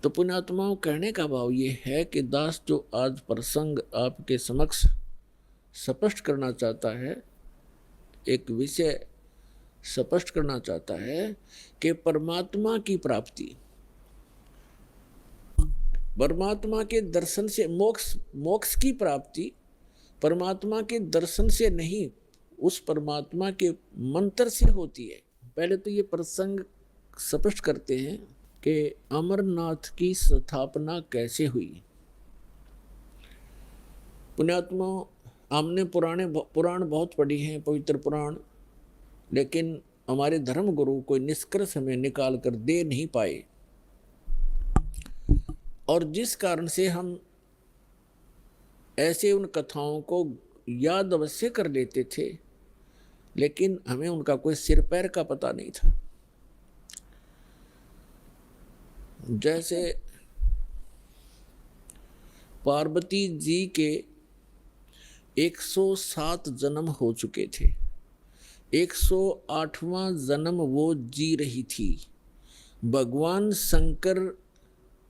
तो पुण्यात्माओं, कहने का भाव ये है कि दास जो आज प्रसंग आपके समक्ष स्पष्ट करना चाहता है, एक विषय स्पष्ट करना चाहता है कि परमात्मा की प्राप्ति, परमात्मा के दर्शन से मोक्ष की प्राप्ति परमात्मा के दर्शन से नहीं, उस परमात्मा के मंत्र से होती है। पहले तो ये प्रसंग स्पष्ट करते हैं कि अमरनाथ की स्थापना कैसे हुई। पुण्यात्मा, हमने पुराण बहुत पढ़ी हैं, पवित्र पुराण, लेकिन हमारे धर्म गुरु कोई निष्कर्ष हमें निकाल कर दे नहीं पाए, और जिस कारण से हम ऐसे उन कथाओं को याद अवश्य कर लेते थे, लेकिन हमें उनका कोई सिर पैर का पता नहीं था। जैसे पार्वती जी के 107 जन्म हो चुके थे, 108वां जन्म वो जी रही थी। भगवान शंकर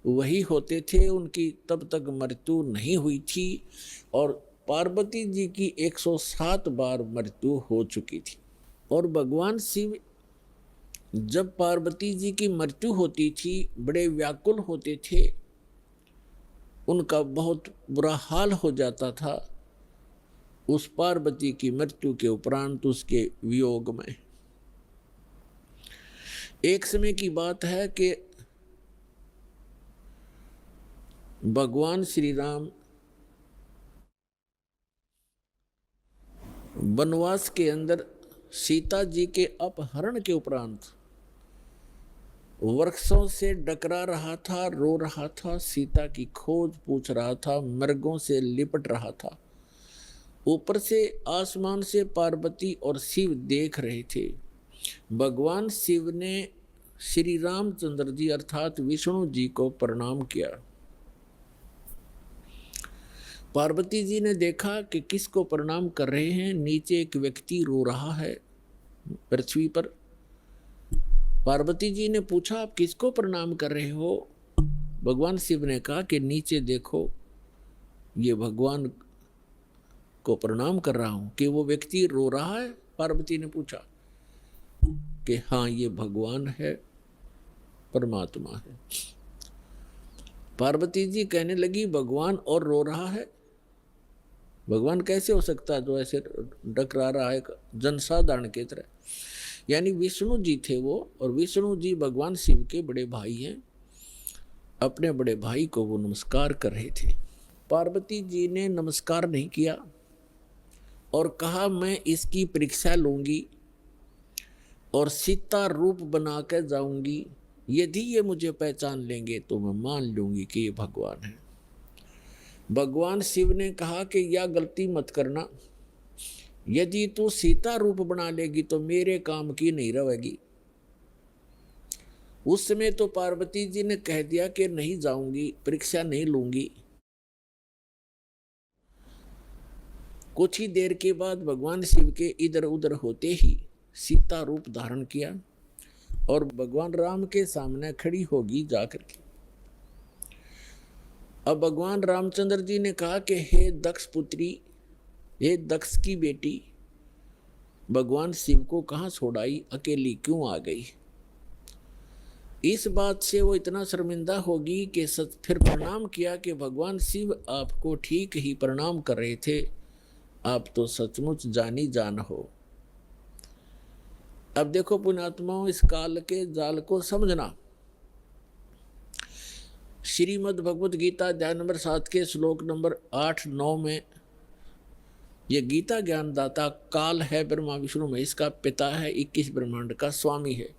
वही होते थे, उनकी तब तक मृत्यु नहीं हुई थी, और पार्वती जी की 107 बार मृत्यु हो चुकी थी। और भगवान शिव जब पार्वती जी की मृत्यु होती थी बड़े व्याकुल होते थे, उनका बहुत बुरा हाल हो जाता था उस पार्वती की मृत्यु के उपरांत, उसके वियोग में। एक समय की बात है कि भगवान श्री राम वनवास के अंदर सीता जी के अपहरण के उपरांत वृक्षों से डकरा रहा था, रो रहा था, सीता की खोज पूछ रहा था, मृगों से लिपट रहा था। ऊपर से आसमान से पार्वती और शिव देख रहे थे। भगवान शिव ने श्री रामचंद्र जी अर्थात विष्णु जी को प्रणाम किया। पार्वती जी ने देखा कि किसको प्रणाम कर रहे हैं। नीचे एक व्यक्ति रो रहा है पृथ्वी पर। पार्वती जी ने पूछा, आप किसको प्रणाम कर रहे हो? भगवान शिव ने कहा कि नीचे देखो, ये भगवान को प्रणाम कर रहा हूं। कि वो व्यक्ति रो रहा है? पार्वती ने पूछा कि हाँ, ये भगवान है, परमात्मा है। पार्वती जी कहने लगी, भगवान और रो रहा है? भगवान कैसे हो सकता है जो ऐसे डकरा रहा है जनसाधारण की तरह? यानी विष्णु जी थे वो, और विष्णु जी भगवान शिव के बड़े भाई हैं। अपने बड़े भाई को वो नमस्कार कर रहे थे। पार्वती जी ने नमस्कार नहीं किया और कहा, मैं इसकी परीक्षा लूंगी और सीता रूप बना कर जाऊंगी। यदि ये मुझे पहचान लेंगे तो मैं मान लूंगी कि ये भगवान है। भगवान शिव ने कहा कि यह गलती मत करना, यदि तू सीता रूप बना लेगी तो मेरे काम की नहीं रहेगी। उस समय तो पार्वती जी ने कह दिया कि नहीं जाऊंगी, परीक्षा नहीं लूंगी। कुछ ही देर के बाद भगवान शिव के इधर उधर होते ही सीता रूप धारण किया और भगवान राम के सामने खड़ी होगी जाकर के। अब भगवान रामचंद्र जी ने कहा कि हे दक्ष पुत्री, हे दक्ष की बेटी, भगवान शिव को कहाँ छोड़ाई, अकेली क्यों आ गई? इस बात से वो इतना शर्मिंदा होगी कि फिर प्रणाम किया कि भगवान शिव आपको ठीक ही प्रणाम कर रहे थे, आप तो सचमुच जानी जान हो। अब देखो पुण्यात्माओं, इस काल के जाल को समझना। श्रीमद् भगवद गीता अध्याय नंबर 7 के श्लोक नंबर 8-9 में ये गीता ज्ञानदाता काल है, ब्रह्मा विष्णु महेश का पिता है, 21 ब्रह्मांड का स्वामी है।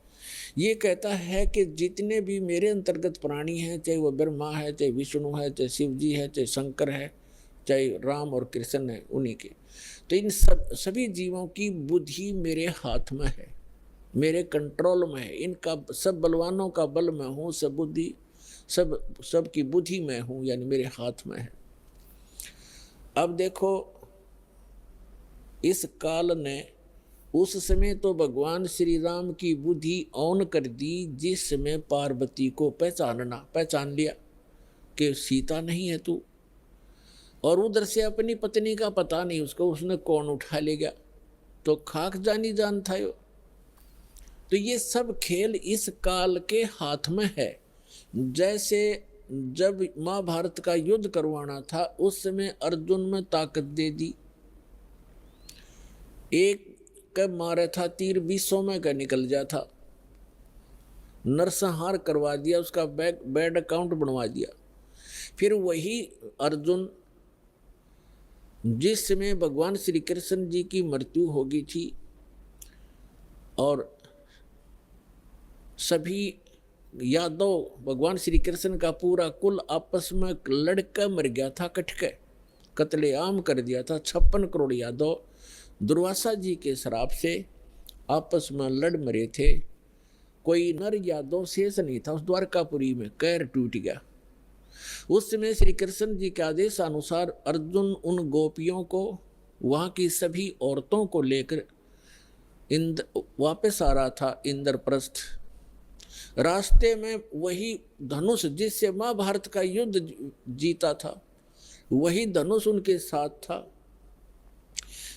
ये कहता है कि जितने भी मेरे अंतर्गत प्राणी हैं, चाहे वो ब्रह्मा है, चाहे विष्णु है, चाहे शिव जी है, चाहे शंकर है, चाहे राम और कृष्ण है, उन्हीं के, तो इन सभी जीवों की बुद्धि मेरे हाथ में है, मेरे कंट्रोल में है। इनका सब बलवानों का बल मैं हूँ, सब बुद्धि सबकी बुद्धि मैं हूँ, यानी मेरे हाथ में है। अब देखो, इस काल ने उस समय तो भगवान श्री राम की बुद्धि ऑन कर दी, जिस समय पार्वती को पहचान लिया कि सीता नहीं है तू, और उधर से अपनी पत्नी का पता नहीं उसको, उसने कौन उठा ले गया, तो खाक जानी जान था यो। तो ये सब खेल इस काल के हाथ में है। जैसे जब महाभारत का युद्ध करवाना था उस समय अर्जुन में ताकत दे दी, एक कब मारा था तीर 20 में का निकल जा था, नरसंहार करवा दिया, उसका बैड अकाउंट बनवा दिया। फिर वही अर्जुन जिस समय भगवान श्री कृष्ण जी की मृत्यु हो गई थी और सभी यादव भगवान श्री कृष्ण का पूरा कुल आपस में लड़का मर गया था, कटके कत्लेआम कर दिया था। 56 करोड़ यादव दुर्वासा जी के श्राप से आपस में लड़ मरे थे। कोई नर यादव शेष नहीं था उस द्वारकापुरी में, कैर टूट गया। उस समय श्री कृष्ण जी के आदेश अनुसार अर्जुन उन गोपियों को, वहां की सभी औरतों को लेकर वापस आ रहा था इंद्रप्रस्थ। रास्ते में वही धनुष जिससे महाभारत का युद्ध जीता था, वही धनुष उनके साथ था।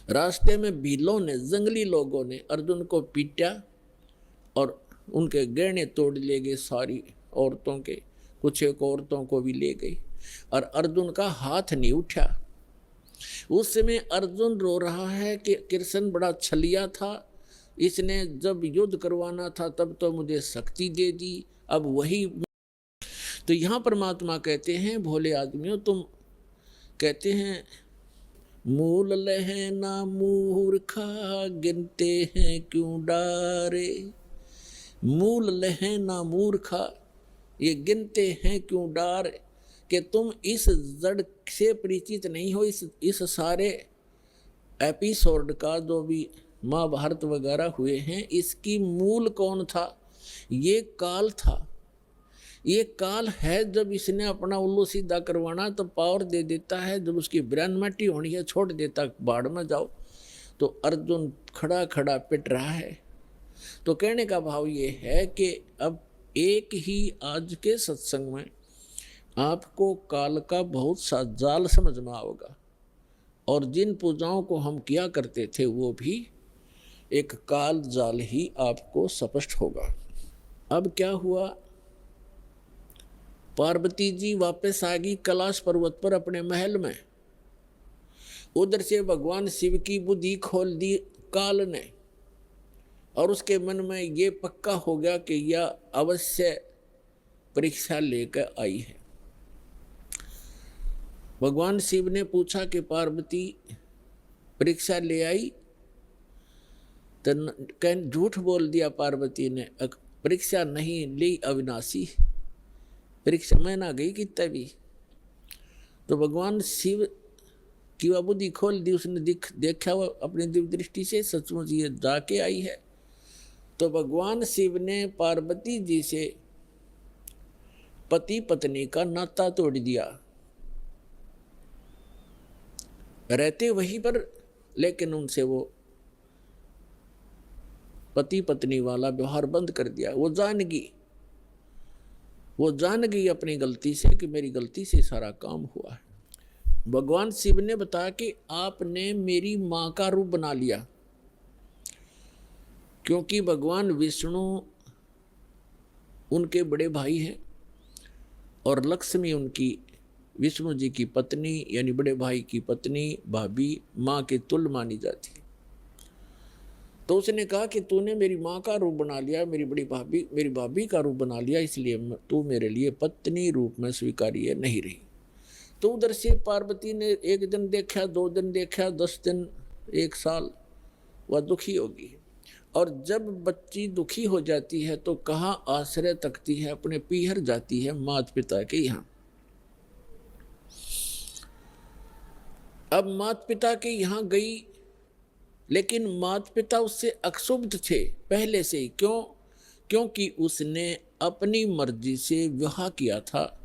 रास्ते में भीलों ने, जंगली लोगों ने अर्जुन को पीटा और उनके गहने तोड़ ले गए, सारी औरतों के, कुछ एक औरतों को भी ले गई, और अर्जुन का हाथ नहीं उठा। उस समय अर्जुन रो रहा है कि कृष्ण बड़ा छलिया था, इसने जब युद्ध करवाना था तब तो मुझे शक्ति दे दी, अब वही। तो यहाँ परमात्मा कहते हैं, भोले आदमियों तुम कहते हैं मूल लहे ना मूर्खा, गिनते हैं क्यों डारे। मूल लहे ना मूर्खा, ये गिनते हैं क्यों डार, कि तुम इस जड़ से परिचित नहीं हो, इस सारे एपिसोड का जो भी महाभारत वगैरह हुए हैं, इसकी मूल कौन था? ये काल था। ये काल है, जब इसने अपना उल्लू सीधा करवाना तो पावर दे देता है, जब उसकी ब्रेन मटी होनी है छोड़ देता बाढ़ में जाओ। तो अर्जुन खड़ा खड़ा पिट रहा है। तो कहने का भाव ये है कि अब एक ही आज के सत्संग में आपको काल का बहुत सा जाल समझ में आओगा, और जिन पूजाओं को हम किया करते थे वो भी एक काल जाल ही आपको स्पष्ट होगा। अब क्या हुआ, पार्वती जी वापस आ गई कैलाश पर्वत पर अपने महल में। उधर से भगवान शिव की बुद्धि खोल दी काल ने, और उसके मन में ये पक्का हो गया कि यह अवश्य परीक्षा लेकर आई है। भगवान शिव ने पूछा कि पार्वती परीक्षा ले आई? तो झूठ बोल दिया पार्वती ने, परीक्षा नहीं ली अविनाशी, परीक्षा में ना गई कितना भी। तो भगवान शिव की वह बुद्धि खोल दी, उसने देखा वो अपनी दिव्य दृष्टि से सचमुच ये जाके आई है। तो भगवान शिव ने पार्वती जी से पति पत्नी का नाता तोड़ दिया, रहते वहीं पर, लेकिन उनसे वो पति पत्नी वाला व्यवहार बंद कर दिया। वो जान गई अपनी गलती से कि मेरी गलती से सारा काम हुआ है। भगवान शिव ने बताया कि आपने मेरी मां का रूप बना लिया, क्योंकि भगवान विष्णु उनके बड़े भाई हैं और लक्ष्मी उनकी, विष्णु जी की पत्नी यानी बड़े भाई की पत्नी, भाभी, माँ के तुल्य मानी जाती। तो उसने कहा कि तूने मेरी माँ का रूप बना लिया, मेरी भाभी का रूप बना लिया, इसलिए तू मेरे लिए पत्नी रूप में स्वीकार्य नहीं रही। तो उधर से पार्वती ने एक दिन देखा, 2 दिन देखा, 10 दिन, 1 साल, वह दुखी होगी। और जब बच्ची दुखी हो जाती है तो कहाँ आश्रय तकती है, अपने पीहर जाती है माता पिता के यहाँ। अब माता पिता के यहाँ गई, लेकिन माता पिता उससे अक्षुब्ध थे पहले से ही। क्यों? क्योंकि उसने अपनी मर्जी से विवाह किया था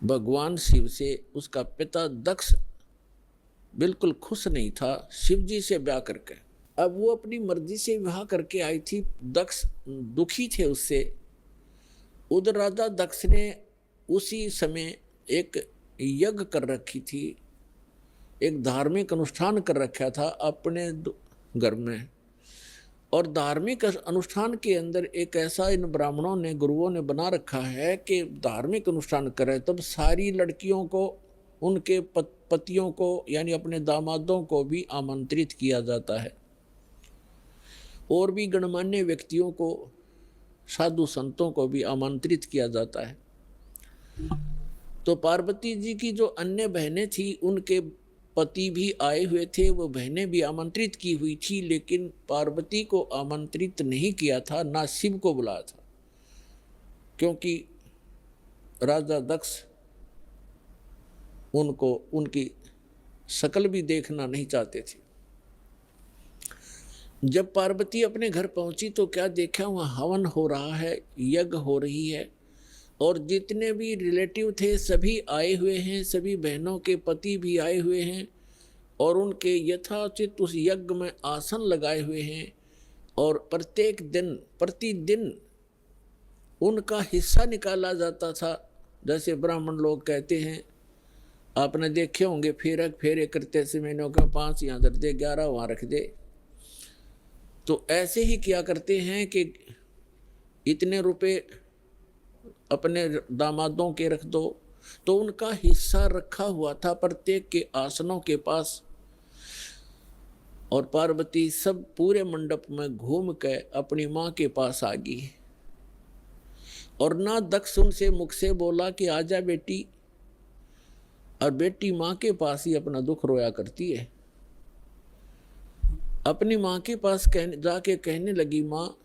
भगवान शिव से। उसका पिता दक्ष बिल्कुल खुश नहीं था शिव जी से ब्याह करके। अब वो अपनी मर्जी से विवाह करके आई थी, दक्ष दुखी थे उससे। उधर राजा दक्ष ने उसी समय एक यज्ञ कर रखी थी, एक धार्मिक अनुष्ठान कर रखा था अपने घर में। और धार्मिक अनुष्ठान के अंदर एक ऐसा इन ब्राह्मणों ने, गुरुओं ने बना रखा है कि धार्मिक अनुष्ठान करे तब सारी लड़कियों को, उनके पतियों को यानी अपने दामादों को भी आमंत्रित किया जाता है, और भी गणमान्य व्यक्तियों को, साधु संतों को भी आमंत्रित किया जाता है। तो पार्वती जी की जो अन्य बहनें थी उनके पति भी आए हुए थे, वो बहनें भी आमंत्रित की हुई थी, लेकिन पार्वती को आमंत्रित नहीं किया था, ना शिव को बुलाया था, क्योंकि राजा दक्ष उनको उनकी शक्ल भी देखना नहीं चाहते थे। जब पार्वती अपने घर पहुंची तो क्या देखा, वहाँ हवन हो रहा है, यज्ञ हो रही है, और जितने भी रिलेटिव थे सभी आए हुए हैं, सभी बहनों के पति भी आए हुए हैं, और उनके यथाचित उस यज्ञ में आसन लगाए हुए हैं, और प्रत्येक दिन प्रतिदिन उनका हिस्सा निकाला जाता था। जैसे ब्राह्मण लोग कहते हैं, आपने देखे होंगे, फेरे करते से मैंने कहा 5 यहाँ धर दे, 11 वहाँ रख दे। तो ऐसे ही क्या करते हैं कि इतने रुपए अपने दामादों के रख दो, तो उनका हिस्सा रखा हुआ था प्रत्येक के आसनों के पास। और पार्वती सब पूरे मंडप में घूम के अपनी माँ के पास आ गई, और ना दक्ष उनसे मुख से बोला कि आजा बेटी, और बेटी माँ के पास ही अपना दुख रोया करती है। अपनी माँ के पास जाके कहने लगी, माँ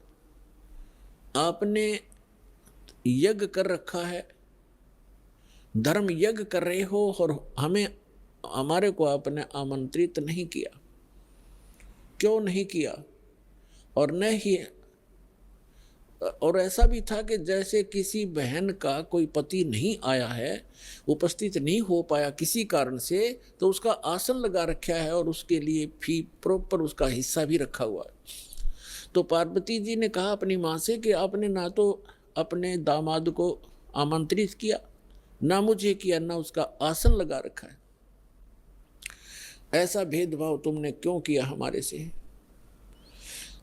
आपने यज्ञ कर रखा है, धर्म यज्ञ कर रहे हो, और हमारे को आपने आमंत्रित नहीं किया, क्यों नहीं किया? और न ही, और ऐसा भी था कि जैसे किसी बहन का कोई पति नहीं आया है, उपस्थित नहीं हो पाया किसी कारण से, तो उसका आसन लगा रखा है और उसके लिए फी प्रॉपर उसका हिस्सा भी रखा हुआ है। तो पार्वती जी ने कहा अपनी माँ से कि आपने ना तो अपने दामाद को आमंत्रित किया, ना मुझे किया, ना उसका आसन लगा रखा है, ऐसा भेदभाव तुमने क्यों किया हमारे से?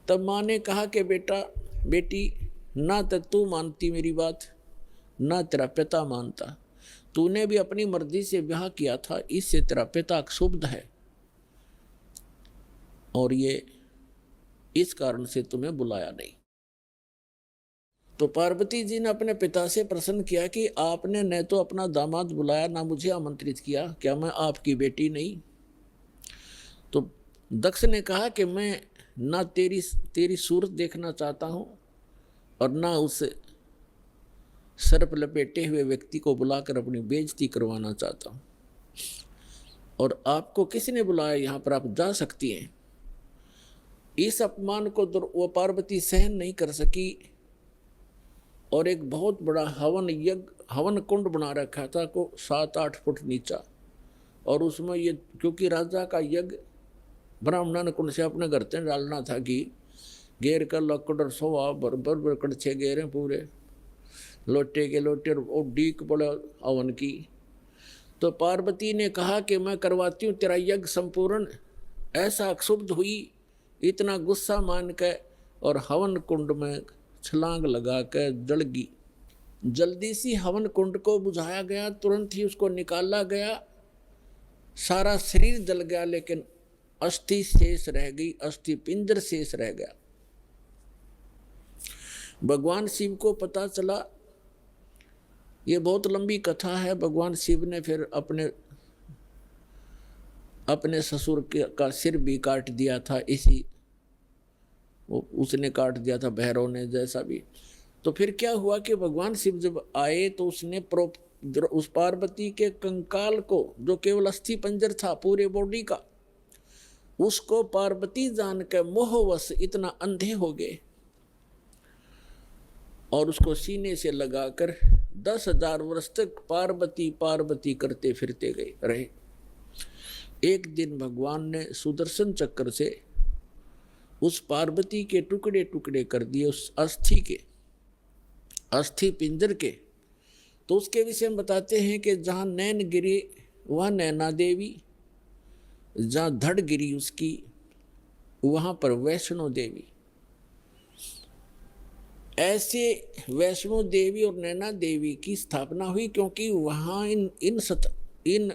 तब माँ ने कहा कि बेटी, ना तो तू मानती मेरी बात, ना तेरा पिता मानता, तूने भी अपनी मर्जी से ब्याह किया था, इससे तेरा पिता क्षुब्ध है, और ये इस कारण से तुम्हें बुलाया नहीं। तो पार्वती जी ने अपने पिता से प्रश्न किया कि आपने न तो अपना दामाद बुलाया, ना मुझे आमंत्रित किया, क्या मैं आपकी बेटी नहीं? तो दक्ष ने कहा कि मैं ना तेरी सूरत देखना चाहता हूँ, और ना उस सर्प लपेटे हुए व्यक्ति को बुलाकर अपनी बेइज्जती करवाना चाहता हूँ, और आपको किसने बुलाया? यहाँ पर आप जा सकती हैं। इस अपमान को वो पार्वती सहन नहीं कर सकी, और एक बहुत बड़ा हवन कुंड बना रखा था को 7-8 फुट नीचा, और उसमें ये, क्योंकि राजा का यज्ञ ब्राह्मण कुंड से अपने घर से डालना था कि घेर कर लकड़ और सोवा बरबर कड़छे घेरे पूरे, लोटे के लोटे, और डीक पड़े हवन की। तो पार्वती ने कहा कि मैं करवाती हूँ तेरा यज्ञ संपूर्ण। ऐसा क्षुब्ध हुई, इतना गुस्सा मान के, और हवन कुंड में छलांग लगा कर जल गई। जल्दी सी हवन कुंड को बुझाया गया, तुरंत ही उसको निकाला गया, सारा शरीर जल गया, लेकिन अस्थि शेष रह गई, अस्थि पिंजर शेष रह गया। भगवान शिव को पता चला, ये बहुत लंबी कथा है। भगवान शिव ने फिर अपने ससुर का सिर भी काट दिया था, उसने काट दिया था, भैरव ने, जैसा भी। तो फिर क्या हुआ कि भगवान शिव जब आए तो उसने उस पार्वती के कंकाल को, जो केवल अस्थि पंजर था पूरे बॉडी का, उसको पार्वती जान के मोहवश इतना अंधे हो गए, और उसको सीने से लगाकर 10,000 वर्ष तक पार्वती पार्वती करते फिरते रहे। एक दिन भगवान ने सुदर्शन चक्र से उस पार्वती के टुकड़े टुकड़े कर दिए, उस अस्थि के, अस्थि पिंजर के। तो उसके विषय में बताते हैं कि जहाँ नैन गिरी वह नैना देवी, जहाँ धड़ गिरी उसकी वहाँ पर वैष्णो देवी। ऐसे वैष्णो देवी और नैना देवी की स्थापना हुई क्योंकि वहाँ इन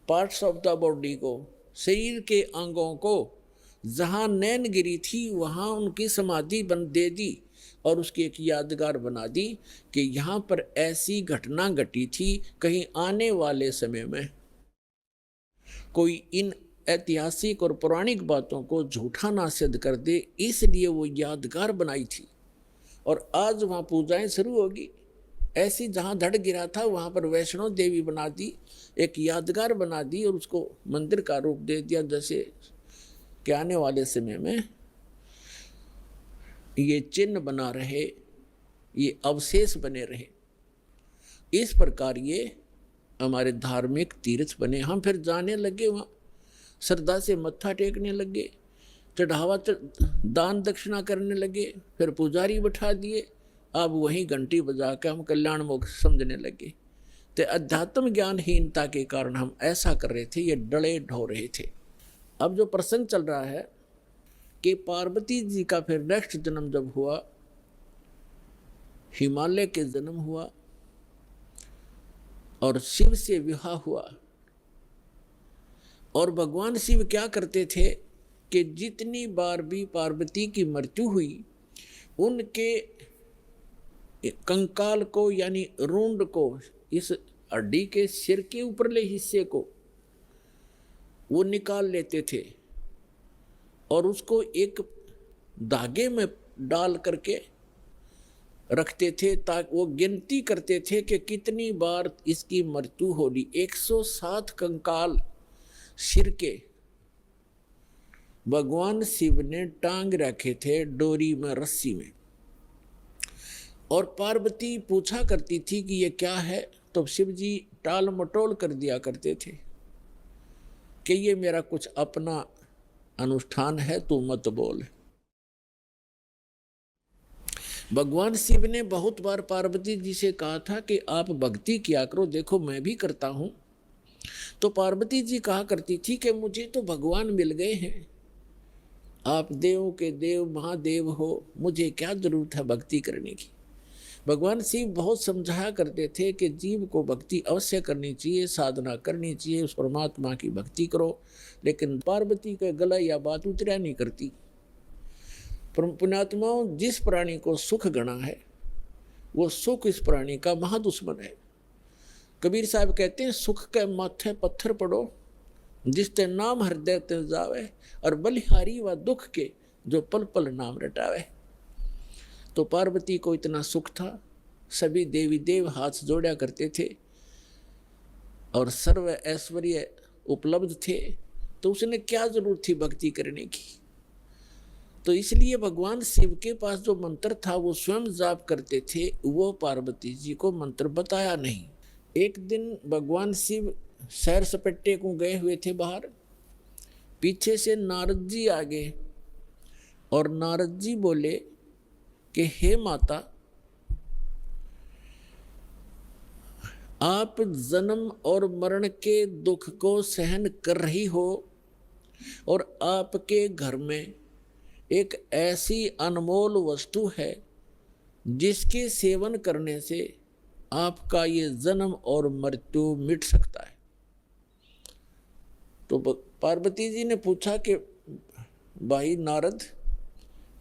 पार्ट्स ऑफ द बॉडी को, शरीर के अंगों को, जहाँ नैन गिरी थी वहाँ उनकी समाधि बन दे दी और उसकी एक यादगार बना दी कि यहाँ पर ऐसी घटना घटी थी, कहीं आने वाले समय में कोई इन ऐतिहासिक और पौराणिक बातों को झूठा ना सिद्ध कर दे, इसलिए वो यादगार बनाई थी। और आज वहाँ पूजाएं शुरू होगी। ऐसी जहाँ धड़ गिरा था वहाँ पर वैष्णो देवी बना दी, एक यादगार बना दी और उसको मंदिर का रूप दे दिया, जैसे कि आने वाले समय में ये चिन्ह बना रहे, ये अवशेष बने रहे। इस प्रकार ये हमारे धार्मिक तीर्थ बने। हम फिर जाने लगे, वहाँ श्रद्धा से मत्था टेकने लगे, चढ़ावा दान दक्षिणा करने लगे, फिर पुजारी बैठा दिए, अब वहीं घंटी बजा के हम कल्याण मोक्ष समझने लगे। तो अध्यात्म ज्ञानहीनता के कारण हम ऐसा कर रहे थे, ये डले ढो रहे थे। अब जो प्रसंग चल रहा है कि पार्वती जी का फिर नेक्स्ट जन्म जब हुआ, हिमालय के जन्म हुआ और शिव से विवाह हुआ। और भगवान शिव क्या करते थे कि जितनी बार भी पार्वती की मृत्यु हुई, उनके कंकाल को यानी रूंड को, इस हड्डी के सिर के ऊपरले हिस्से को वो निकाल लेते थे और उसको एक धागे में डाल करके रखते थे, ताकि वो गिनती करते थे कि कितनी बार इसकी मृत्यु होगी। 107 कंकाल सिर के भगवान शिव ने टांग रखे थे डोरी में, रस्सी में। और पार्वती पूछा करती थी कि ये क्या है, तो शिव जी टाल मटोल कर दिया करते थे कि ये मेरा कुछ अपना अनुष्ठान है, तू मत बोल। भगवान शिव ने बहुत बार पार्वती जी से कहा था कि आप भक्ति किया करो, देखो मैं भी करता हूं। तो पार्वती जी कहा करती थी कि मुझे तो भगवान मिल गए हैं, आप देवों के देव महादेव हो, मुझे क्या जरूरत है भक्ति करने की। भगवान शिव बहुत समझाया करते थे कि जीव को भक्ति अवश्य करनी चाहिए, साधना करनी चाहिए, उस परमात्मा की भक्ति करो। लेकिन पार्वती के गला या बात उतरा नहीं करती। पुण्यात्माओं, जिस प्राणी को सुख गणा है वो सुख इस प्राणी का महादुश्मन है। कबीर साहब कहते हैं, सुख के माथे पत्थर पड़ो जिसते नाम हृदय ते जावे, और बलिहारी व दुख के जो पल पल नाम रटावे। तो पार्वती को इतना सुख था, सभी देवी देव हाथ जोड़ा करते थे और सर्व ऐश्वर्य उपलब्ध थे, तो उसने क्या जरूरत थी भक्ति करने की। तो इसलिए भगवान शिव के पास जो मंत्र था वो स्वयं जाप करते थे, वो पार्वती जी को मंत्र बताया नहीं। एक दिन भगवान शिव सैर सपट्टे को गए हुए थे बाहर, पीछे से नारद जी आ गए और नारद जी बोले कि हे माता, आप जन्म और मरण के दुख को सहन कर रही हो और आपके घर में एक ऐसी अनमोल वस्तु है जिसके सेवन करने से आपका ये जन्म और मृत्यु मिट सकता है। तो पार्वती जी ने पूछा कि भाई नारद,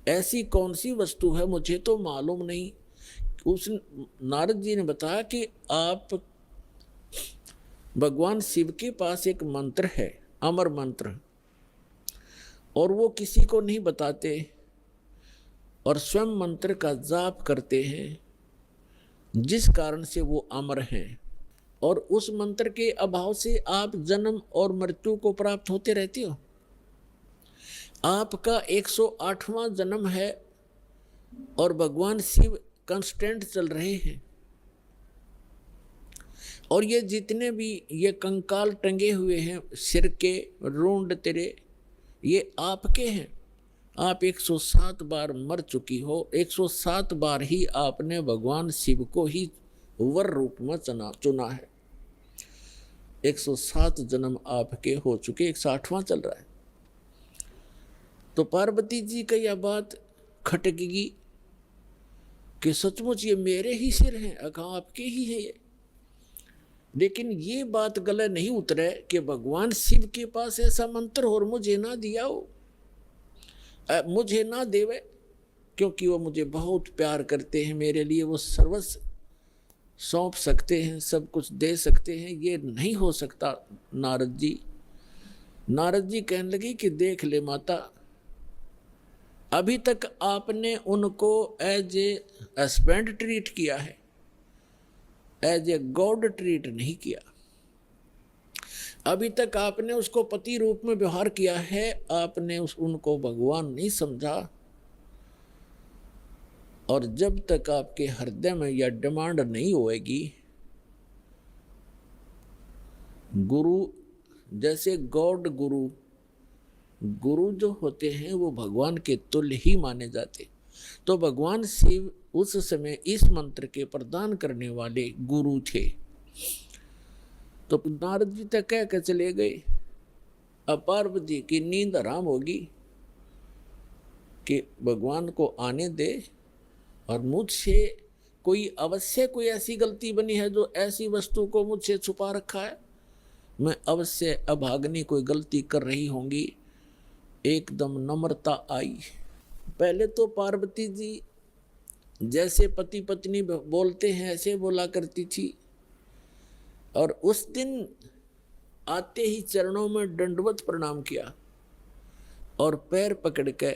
ऐसी कौन सी वस्तु है, मुझे तो मालूम नहीं। उस नारद जी ने बताया कि आप भगवान शिव के पास एक मंत्र है, अमर मंत्र, और वो किसी को नहीं बताते और स्वयं मंत्र का जाप करते हैं, जिस कारण से वो अमर हैं। और उस मंत्र के अभाव से आप जन्म और मृत्यु को प्राप्त होते रहते हो। आपका 108वां जन्म है और भगवान शिव कांस्टेंट चल रहे हैं। और ये जितने भी ये कंकाल टंगे हुए हैं सिर के, रूंड तेरे, ये आपके हैं। आप 107 बार मर चुकी हो, 107 बार ही आपने भगवान शिव को ही वर रूप में चुना है। 107 जन्म आपके हो चुके, 108वां चल रहा है। तो पार्वती जी का यह बात खटकेगी कि सचमुच ये मेरे ही सिर हैं, अगर आपके ही है ये। लेकिन ये बात गले नहीं उतरे कि भगवान शिव के पास ऐसा मंत्र और मुझे ना दिया हो, मुझे ना देवे, क्योंकि वो मुझे बहुत प्यार करते हैं, मेरे लिए वो सर्वस्व सौंप सकते हैं, सब कुछ दे सकते हैं। ये नहीं हो सकता नारद जी। नारद जी कहने लगे कि देख ले माता, अभी तक आपने उनको एज ए हस्बैंड ट्रीट किया है, एज ए गॉड ट्रीट नहीं किया। अभी तक आपने उसको पति रूप में व्यवहार किया है, आपने उनको भगवान नहीं समझा। और जब तक आपके हृदय में यह डिमांड नहीं होएगी, गुरु जैसे गॉड गुरु जो होते हैं वो भगवान के तुल्य ही माने जाते। तो भगवान शिव उस समय इस मंत्र के प्रदान करने वाले गुरु थे। तो नारद जी तक कह कर चले गए। अब पार्वती की नींद हराम होगी कि भगवान को आने दे, और मुझसे कोई अवश्य कोई ऐसी गलती बनी है जो ऐसी वस्तु को मुझसे छुपा रखा है, मैं अवश्य अभाग्नि कोई गलती कर रही होंगी। एकदम नम्रता आई। पहले तो पार्वती जी जैसे पति पत्नी बोलते हैं ऐसे बोला करती थी, और उस दिन आते ही चरणों में दंडवत प्रणाम किया और पैर पकड़ के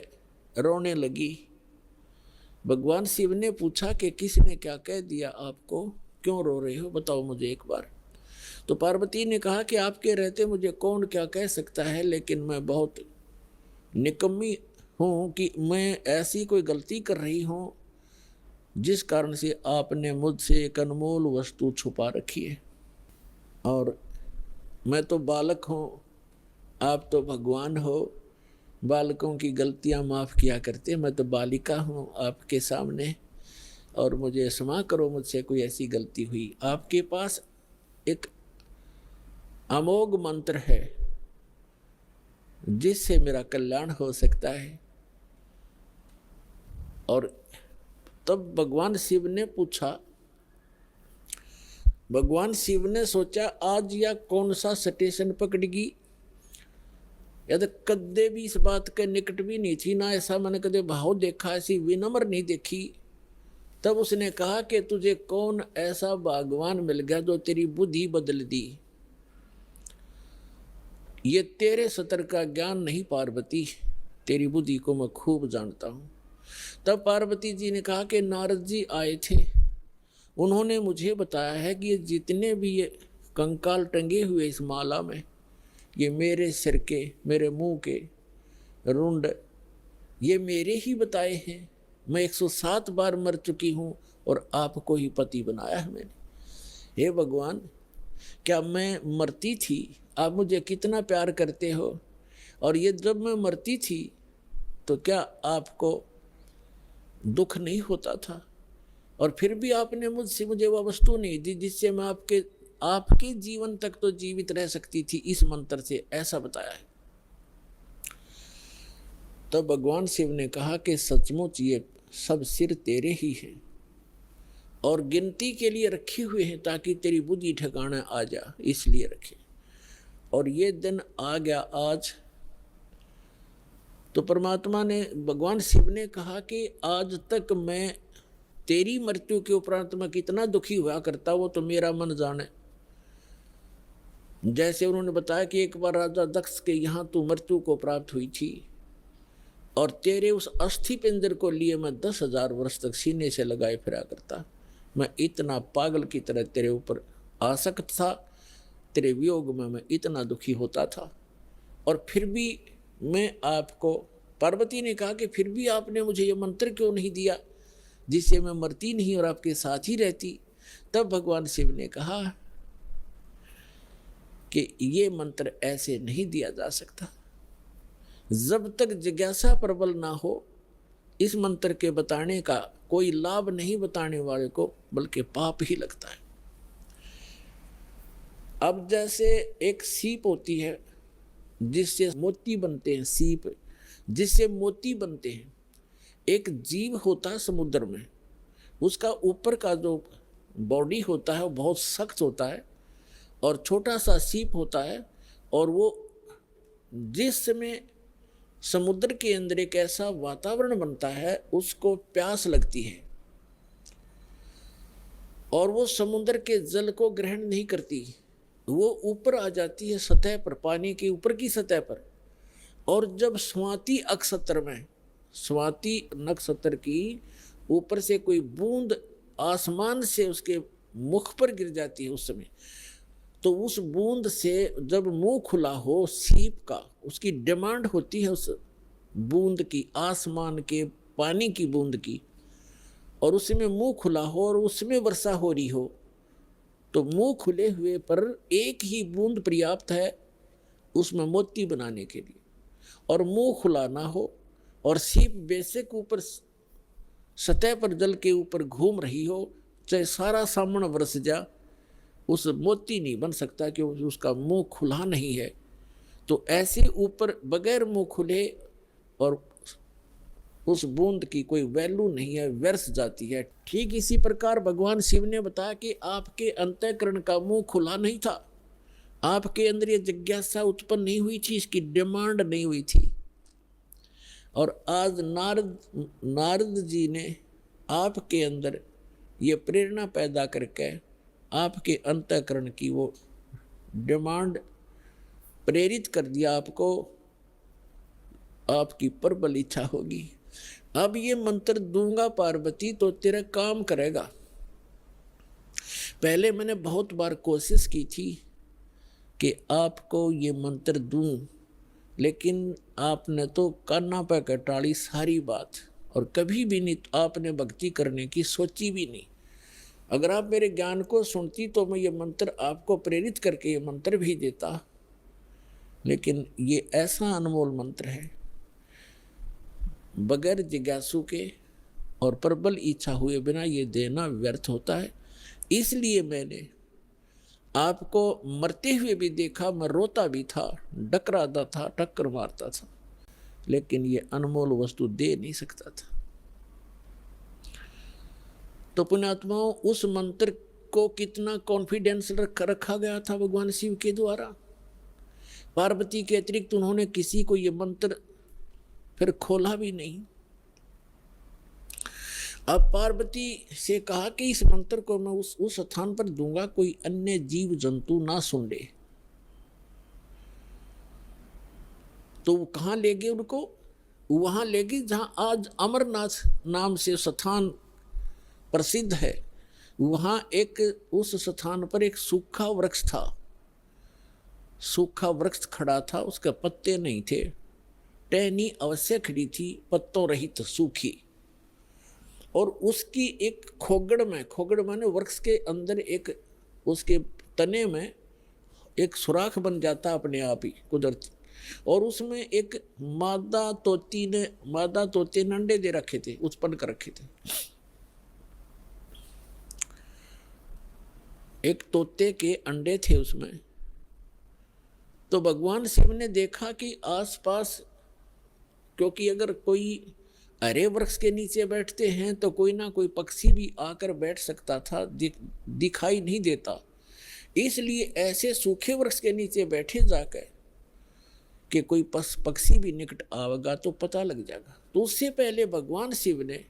रोने लगी। भगवान शिव ने पूछा कि किसने क्या कह दिया आपको, क्यों रो रहे हो, बताओ मुझे एक बार। तो पार्वती ने कहा कि आपके रहते मुझे कौन क्या कह सकता है, लेकिन मैं बहुत निकम्मी हूँ कि मैं ऐसी कोई गलती कर रही हूँ जिस कारण से आपने मुझसे एक अनमोल वस्तु छुपा रखी है। और मैं तो बालक हूँ, आप तो भगवान हो, बालकों की गलतियाँ माफ़ किया करते, मैं तो बालिका हूँ आपके सामने, और मुझे क्षमा करो, मुझसे कोई ऐसी गलती हुई। आपके पास एक अमोघ मंत्र है जिससे मेरा कल्याण हो सकता है। और तब भगवान शिव ने पूछा, भगवान शिव ने सोचा आज या कौन सा स्टेशन पकड़ेगी, या तो कदे भी इस बात के निकट भी नहीं थी, ना ऐसा मैंने कदे भाव देखा, ऐसी विनम्र नहीं देखी। तब उसने कहा कि तुझे कौन ऐसा भगवान मिल गया जो तेरी बुद्धि बदल दी। ये तेरे सतर का ज्ञान नहीं पार्वती, तेरी बुद्धि को मैं खूब जानता हूँ। तब पार्वती जी ने कहा कि नारद जी आए थे, उन्होंने मुझे बताया है कि ये जितने भी ये कंकाल टंगे हुए इस माला में, ये मेरे सिर के, मेरे मुंह के रुंड, ये मेरे ही बताए हैं। मैं 107 बार मर चुकी हूँ और आपको ही पति बनाया है मैंने। हे भगवान, क्या मैं मरती थी, आप मुझे कितना प्यार करते हो, और ये जब मैं मरती थी तो क्या आपको दुख नहीं होता था, और फिर भी आपने मुझे वह वस्तु नहीं दी जिससे मैं आपके जीवन तक तो जीवित रह सकती थी, इस मंत्र से, ऐसा बताया है। तब भगवान शिव ने कहा कि सचमुच ये सब सिर तेरे ही हैं और गिनती के लिए रखे हुए हैं ताकि तेरी बुद्धि ठिकाना आ जा, इसलिए रखे। और ये दिन आ गया आज। तो परमात्मा ने, भगवान शिव ने कहा कि आज तक मैं तेरी मृत्यु के उपरांत मैं कितना दुखी हुआ करता, वो तो मेरा मन जाने। जैसे उन्होंने बताया कि एक बार राजा दक्ष के यहाँ तू मृत्यु को प्राप्त हुई थी, और तेरे उस अस्थि पिंजर को लिए मैं 10,000 वर्ष तक सीने से लगाए फिरा करता। मैं इतना पागल की तरह तेरे ऊपर आसक्त था, तेरे वियोग में मैं इतना दुखी होता था, और फिर भी मैं आपको, पार्वती ने कहा कि फिर भी आपने मुझे ये मंत्र क्यों नहीं दिया जिससे मैं मरती नहीं और आपके साथ ही रहती। तब भगवान शिव ने कहा कि ये मंत्र ऐसे नहीं दिया जा सकता, जब तक जिज्ञासा प्रबल ना हो इस मंत्र के बताने का कोई लाभ नहीं बताने वाले को, बल्कि पाप ही लगता है। अब जैसे एक सीप होती है जिससे मोती बनते हैं, सीप जिससे मोती बनते हैं। एक जीव होता है समुद्र में, उसका ऊपर का जो बॉडी होता है वो बहुत सख्त होता है और छोटा सा सीप होता है, और वो जिस समय समुद्र के अंदर एक ऐसा वातावरण बनता है उसको प्यास लगती है और वो समुद्र के जल को ग्रहण नहीं करती, वो ऊपर आ जाती है सतह पर, पानी के ऊपर की सतह पर। और जब स्वाति नक्षत्र में, स्वाति नक्षत्र की ऊपर से कोई बूंद आसमान से उसके मुख पर गिर जाती है उस समय, तो उस बूंद से जब मुंह खुला हो सीप का, उसकी डिमांड होती है उस बूंद की, आसमान के पानी की बूंद की, और उसमें मुंह खुला हो और उसमें वर्षा हो रही हो, तो मुंह खुले हुए पर एक ही बूंद पर्याप्त है उसमें मोती बनाने के लिए। और मुंह खुला ना हो और सीप बेशक ऊपर सतह पर जल के ऊपर घूम रही हो, चाहे सारा सामन बरस जा, उस मोती नहीं बन सकता क्योंकि उसका मुंह खुला नहीं है। तो ऐसे ऊपर बगैर मुंह खुले और उस बूंद की कोई वैल्यू नहीं है, व्यर्थ जाती है। ठीक इसी प्रकार भगवान शिव ने बताया कि आपके अंतःकरण का मुंह खुला नहीं था, आपके अंदर ये जिज्ञासा उत्पन्न नहीं हुई थी, इसकी डिमांड नहीं हुई थी। और आज नारद जी ने आपके अंदर ये प्रेरणा पैदा करके आपके अंतःकरण की वो डिमांड प्रेरित कर दिया, आपको आपकी प्रबल इच्छा होगी। अब ये मंत्र दूंगा पार्वती तो तेरा काम करेगा। पहले मैंने बहुत बार कोशिश की थी कि आपको ये मंत्र दूं, लेकिन आपने तो कान्ना पे कटाड़ी सारी बात, और कभी भी नहीं आपने भक्ति करने की सोची भी नहीं। अगर आप मेरे ज्ञान को सुनती तो मैं ये मंत्र आपको प्रेरित करके ये मंत्र भी देता, लेकिन ये ऐसा अनमोल मंत्र है, बगैर जिज्ञासु के और प्रबल इच्छा हुए बिना ये देना व्यर्थ होता है। इसलिए मैंने आपको मरते हुए भी देखा, मैं रोता भी था, डकराता था, टक्कर मारता था, लेकिन ये अनमोल वस्तु दे नहीं सकता था। तो पुण्यात्माओं, उस मंत्र को कितना कॉन्फिडेंस रखा गया था भगवान शिव के द्वारा। पार्वती के अतिरिक्त उन्होंने किसी को ये मंत्र फिर खोला भी नहीं। अब पार्वती से कहा कि इस मंत्र को मैं उस स्थान पर दूंगा, कोई अन्य जीव जंतु ना सुन ले। तो वो कहाँ ले गए उनको? वहां ले गए जहां आज अमरनाथ नाम से स्थान प्रसिद्ध है। वहां एक उस स्थान पर एक सूखा वृक्ष था, सूखा वृक्ष खड़ा था, उसके पत्ते नहीं थे, टहनी अवश्य खड़ी थी, पत्तों रहित सूखी। और उसकी एक खोगड़ माने वृक्ष के अंदर एक उसके तने में एक सुराख बन जाता अपने आप ही कुदरती, और उसमें एक मादा तोते ने अंडे दे रखे थे, उत्पन्न कर रखे थे। एक तोते के अंडे थे उसमें। तो भगवान शिव ने देखा कि आसपास, क्योंकि अगर कोई हरे वृक्ष के नीचे बैठते हैं तो कोई ना कोई पक्षी भी आकर बैठ सकता था, दिखाई नहीं देता, इसलिए ऐसे सूखे वृक्ष के नीचे बैठे जाकर कि कोई पक्षी भी निकट आवेगा तो पता लग जाएगा। तो उससे पहले भगवान शिव ने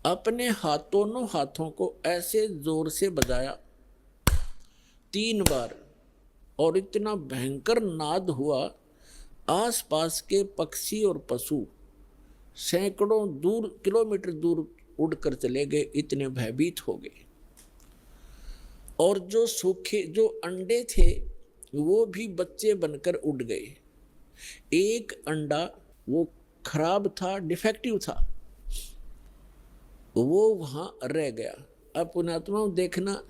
अपने दोनों हाथों को ऐसे जोर से बजाया 3 बार, और इतना भयंकर नाद हुआ, आसपास के पक्षी और पशु सैकड़ों किलोमीटर दूर उड़कर चले गए, इतने भयभीत हो गए। और जो अंडे थे वो भी बच्चे बनकर उड़ गए। एक अंडा वो खराब था, डिफेक्टिव था, वो वहां रह गया। अब पुण्यात्माओं देखना,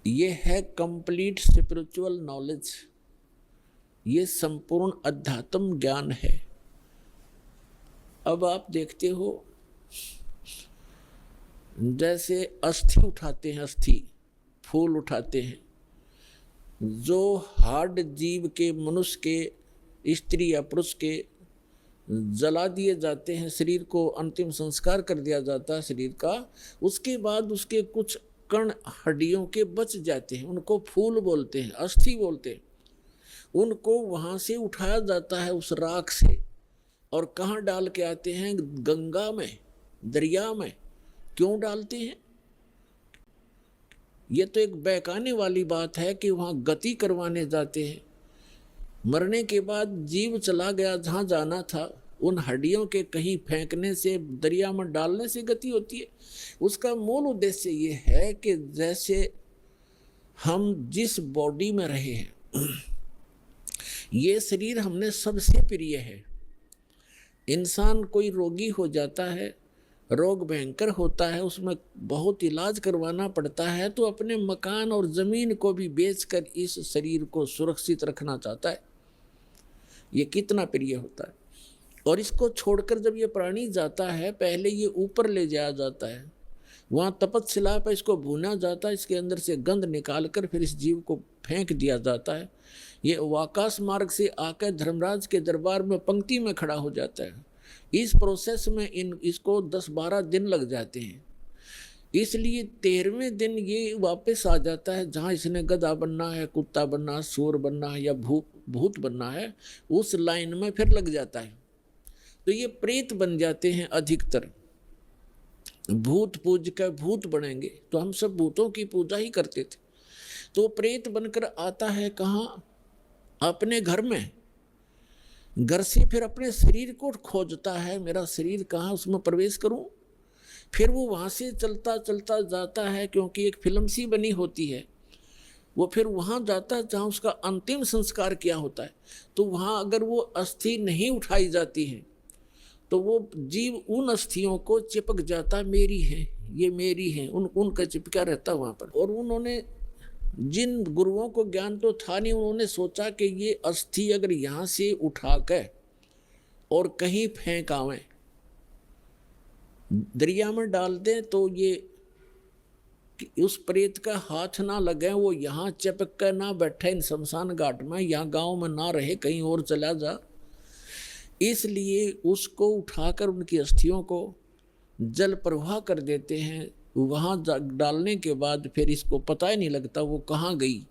ये है कंप्लीट स्पिरिचुअल नॉलेज। ये संपूर्ण अध्यात्म ज्ञान है। अब आप देखते हो जैसे अस्थि उठाते हैं, अस्थि फूल उठाते हैं, जो हार्ड जीव के, मनुष्य के, स्त्री या पुरुष के जला दिए जाते हैं, शरीर को अंतिम संस्कार कर दिया जाता है शरीर का, उसके बाद उसके कुछ कण हड्डियों के बच जाते हैं, उनको फूल बोलते हैं, अस्थि बोलते हैं। उनको वहां से उठाया जाता है उस राख से, और कहाँ डाल के आते हैं? गंगा में, दरिया में। क्यों डालते हैं? ये तो एक बहकाने वाली बात है कि वहाँ गति करवाने जाते हैं। मरने के बाद जीव चला गया जहाँ जाना था, उन हड्डियों के कहीं फेंकने से, दरिया में डालने से गति होती है। उसका मूल उद्देश्य ये है कि जैसे हम जिस बॉडी में रहे हैं, ये शरीर हमने सबसे प्रिय है। इंसान कोई रोगी हो जाता है, रोग भयंकर होता है, उसमें बहुत इलाज करवाना पड़ता है, तो अपने मकान और ज़मीन को भी बेचकर इस शरीर को सुरक्षित रखना चाहता है। ये कितना प्रिय होता है। और इसको छोड़कर जब ये प्राणी जाता है, पहले ये ऊपर ले जाया जाता है, वहाँ तपस्शिला पर इसको भूना जाता है, इसके अंदर से गंध निकालकर फिर इस जीव को फेंक दिया जाता है। ये आकाश मार्ग से आकर धर्मराज के दरबार में पंक्ति में खड़ा हो जाता है। इस प्रोसेस में इसको 10-12 दिन लग जाते हैं। इसलिए 13वें दिन ये वापस आ जाता है, जहाँ इसने गधा बनना है, कुत्ता बनना है, सूर बनना है या भूत बनना है, उस लाइन में फिर लग जाता है। तो ये प्रेत बन जाते हैं अधिकतर। भूत पूज कर भूत बनेंगे, तो हम सब भूतों की पूजा ही करते थे। तो प्रेत बनकर आता है कहाँ? अपने घर में। घर से फिर अपने शरीर को खोजता है, मेरा शरीर कहाँ, उसमें प्रवेश करूं। फिर वो वहाँ से चलता चलता जाता है, क्योंकि एक फिल्म सी बनी होती है, वो फिर वहाँ जाता है जहाँ उसका अंतिम संस्कार किया होता है। तो वहाँ अगर वो अस्थि नहीं उठाई जाती है, तो वो जीव उन अस्थियों को चिपक जाता, मेरी है, ये मेरी है, उनका चिपका रहता वहाँ पर। और उन्होंने, जिन गुरुओं को ज्ञान तो था नहीं, उन्होंने सोचा कि ये अस्थि अगर यहाँ से उठा कर और कहीं फेंक आवें, दरिया में डाल दें, तो ये उस प्रेत का हाथ ना लगे, वो यहाँ चिपक कर ना बैठे इन शमशान घाट में, यहाँ गांव में ना रहे, कहीं और चला जा। इसलिए उसको उठाकर उनकी अस्थियों को जल प्रवाह कर देते हैं। वहाँ डालने के बाद फिर इसको पता ही नहीं लगता वो कहाँ गई।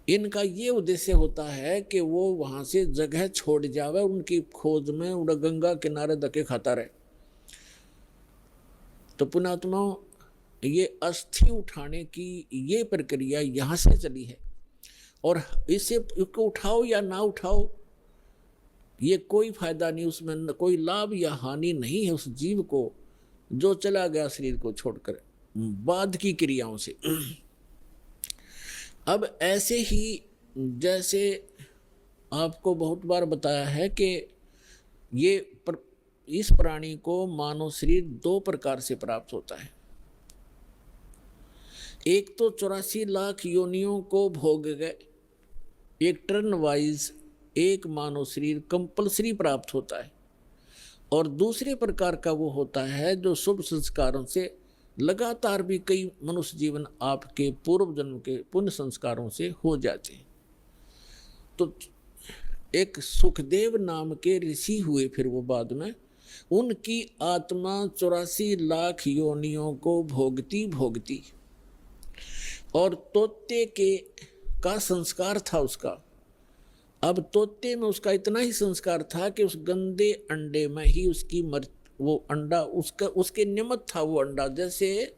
इनका ये उद्देश्य होता है कि वो वहाँ से जगह छोड़ जावे, उनकी खोज में उड़ा गंगा किनारे धक्के खाता रहे। तो पुणात्मा, ये अस्थि उठाने की ये प्रक्रिया यहाँ से चली है। और इसे उठाओ या ना उठाओ, ये कोई फायदा नहीं, उसमें कोई लाभ या हानि नहीं है उस जीव को जो चला गया शरीर को छोड़कर बाद की क्रियाओं से। अब ऐसे ही जैसे आपको बहुत बार बताया है कि इस प्राणी को मानव शरीर 2 प्रकार से प्राप्त होता है। एक तो 84 लाख योनियों को भोग गए, एक टर्न वाइज एक मानव शरीर कंपल्सरी प्राप्त होता है। और दूसरे प्रकार का वो होता है जो शुभ संस्कारों से लगातार भी कई मनुष्य जीवन आपके पूर्व जन्म के पुण्य संस्कारों से हो जाते हैं। तो एक सुखदेव नाम के ऋषि हुए, फिर वो बाद में उनकी आत्मा 84 लाख योनियों को भोगती भोगती, और तोते का संस्कार था उसका। अब तोते में उसका इतना ही संस्कार था कि उस गंदे अंडे में ही उसकी वो अंडा उसके निमित्त था वो अंडा। जैसे